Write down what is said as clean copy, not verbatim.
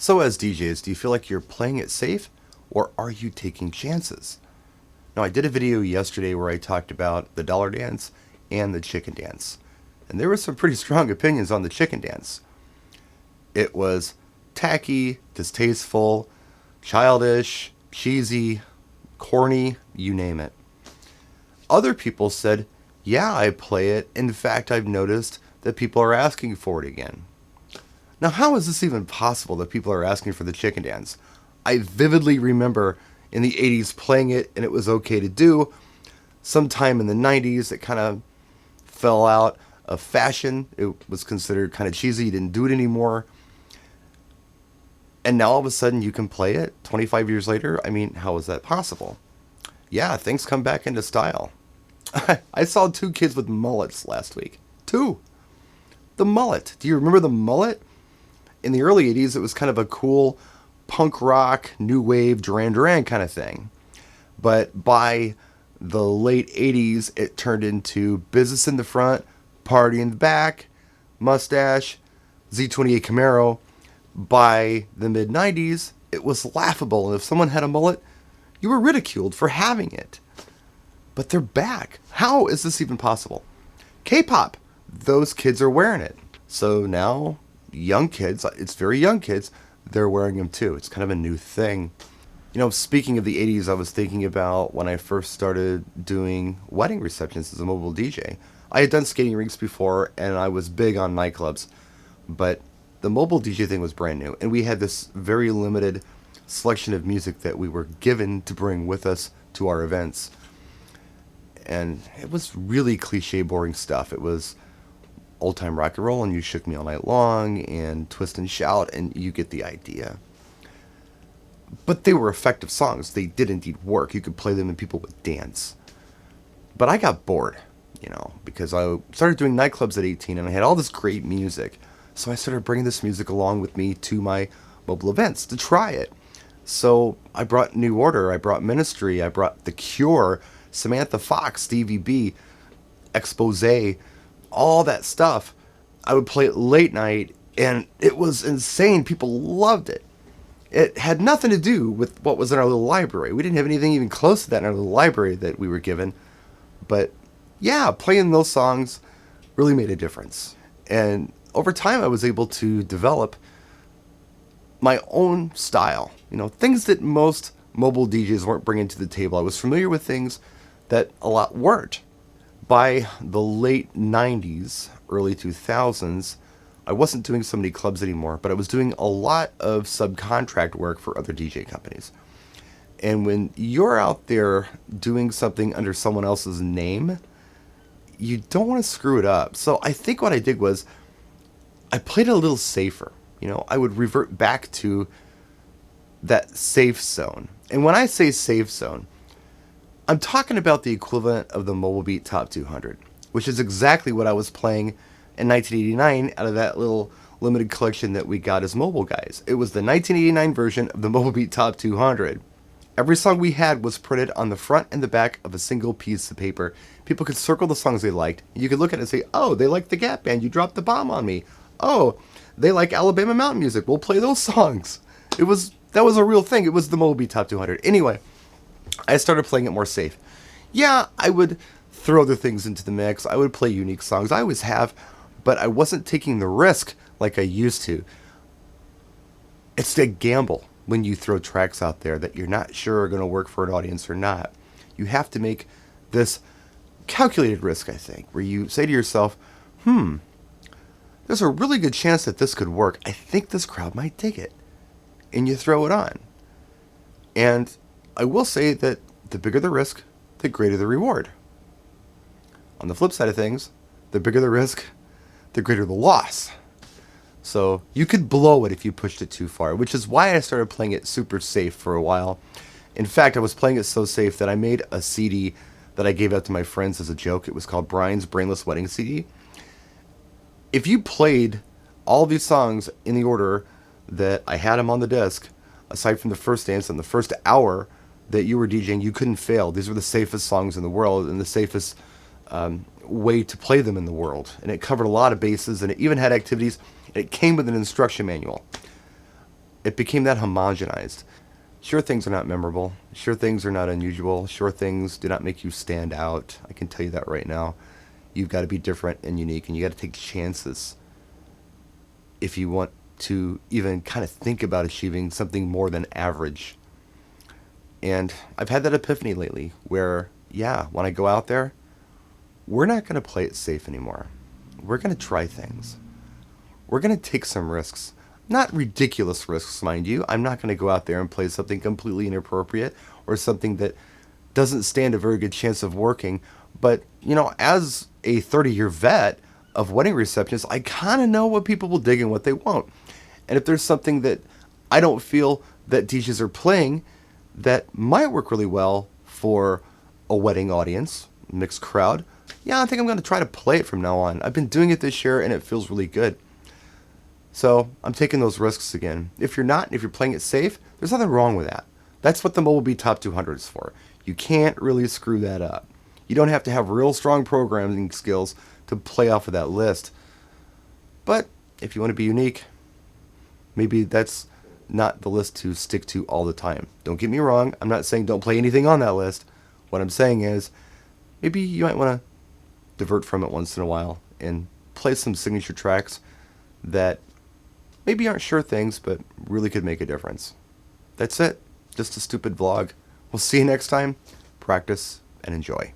So, as DJs, do you feel like you're playing it safe or are you taking chances? Now, I did a video yesterday where I talked about the dollar dance and the chicken dance. And there were some pretty strong opinions on the chicken dance. It was tacky, distasteful, childish, cheesy, corny, you name it. Other people said, yeah, I play it. In fact, I've noticed that people are asking for it again. Now, how is this even possible that people are asking for the chicken dance? I vividly remember in the 80s playing it and it was okay to do. Sometime in the 90s, it kind of fell out of fashion. It was considered kind of cheesy. You didn't do it anymore. And now all of a sudden you can play it 25 years later. I mean, how is that possible? Yeah, things come back into style. I saw two kids with mullets last week. Two. The mullet. Do you remember the mullet? In the early 80s, it was kind of a cool punk rock, new wave, Duran Duran kind of thing. But by the late 80s, it turned into business in the front, party in the back, mustache, Z28 Camaro. By the mid 90s, it was laughable. And if someone had a mullet, you were ridiculed for having it. But they're back. How is this even possible? K-pop. Those kids are wearing it. So now, young kids, it's very young kids, they're wearing them too. It's kind of a new thing. You know, speaking of the 80s, I was thinking about when I first started doing wedding receptions as a mobile DJ. I had done skating rinks before, and I was big on nightclubs. But the mobile DJ thing was brand new, and we had this very limited selection of music that we were given to bring with us to our events. And it was really cliche, boring stuff. It was old time rock and roll and You Shook Me All Night Long and Twist and Shout, and you get the idea. But they were effective songs. They did indeed work. You could play them and people would dance. But I got bored, because I started doing nightclubs at 18 and I had all this great music. So I started bringing this music along with me to my mobile events to try it. So I brought New Order, I brought Ministry, I brought The Cure, Samantha Fox, Stevie B, Expose, all that stuff. I would play it late night, and it was insane. People loved it. It had nothing to do with what was in our little library. We didn't have anything even close to that in our little library that we were given. But yeah, playing those songs really made a difference. And over time, I was able to develop my own style. Things that most mobile DJs weren't bringing to the table. I was familiar with things that a lot weren't. By the late 90s, early 2000s, I wasn't doing so many clubs anymore, but I was doing a lot of subcontract work for other DJ companies. And when you're out there doing something under someone else's name, you don't want to screw it up. So I think what I did was I played it a little safer. I would revert back to that safe zone. And when I say safe zone, I'm talking about the equivalent of the Mobile Beat Top 200, which is exactly what I was playing in 1989 out of that little limited collection that we got as mobile guys. It was the 1989 version of the Mobile Beat Top 200. Every song we had was printed on the front and the back of a single piece of paper. People could circle the songs they liked. You could look at it and say, oh, they like the Gap Band. You dropped the bomb on me. Oh, they like Alabama Mountain Music. We'll play those songs. That was a real thing. It was the Mobile Beat Top 200. Anyway, I started playing it more safe. Yeah, I would throw other things into the mix. I would play unique songs. I always have, but I wasn't taking the risk like I used to. It's a gamble when you throw tracks out there that you're not sure are going to work for an audience or not. You have to make this calculated risk, I think, where you say to yourself, there's a really good chance that this could work. I think this crowd might dig it. And you throw it on. And I will say that the bigger the risk, the greater the reward. On the flip side of things, the bigger the risk, the greater the loss. So you could blow it if you pushed it too far, which is why I started playing it super safe for a while. In fact, I was playing it so safe that I made a CD that I gave out to my friends as a joke. It was called Brian's Brainless Wedding CD. If you played all these songs in the order that I had them on the disc, aside from the first dance and the first hour that you were DJing, you couldn't fail. These were the safest songs in the world and the safest way to play them in the world. And it covered a lot of bases, and it even had activities. It came with an instruction manual. It became that homogenized. Sure, things are not memorable. Sure, things are not unusual. Sure, things do not make you stand out. I can tell you that right now. You've got to be different and unique, and you got to take chances if you want to even kind of think about achieving something more than average. And I've had that epiphany lately where, yeah, when I go out there, we're not going to play it safe anymore. We're going to try things. We're going to take some risks. Not ridiculous risks, mind you. I'm not going to go out there and play something completely inappropriate or something that doesn't stand a very good chance of working. But, as a 30-year vet of wedding receptions, I kind of know what people will dig and what they won't. And if there's something that I don't feel that DJs are playing that might work really well for a wedding audience, mixed crowd, yeah, I think I'm going to try to play it from now on. I've been doing it this year and it feels really good. So I'm taking those risks again. If you're not, if you're playing it safe, there's nothing wrong with that. That's what the Mobile Beat Top 200 is for. You can't really screw that up. You don't have to have real strong programming skills to play off of that list. But if you want to be unique, maybe that's not the list to stick to all the time. Don't get me wrong. I'm not saying don't play anything on that list. What I'm saying is maybe you might want to divert from it once in a while and play some signature tracks that maybe aren't sure things, but really could make a difference. That's it. Just a stupid vlog. We'll see you next time. Practice and enjoy.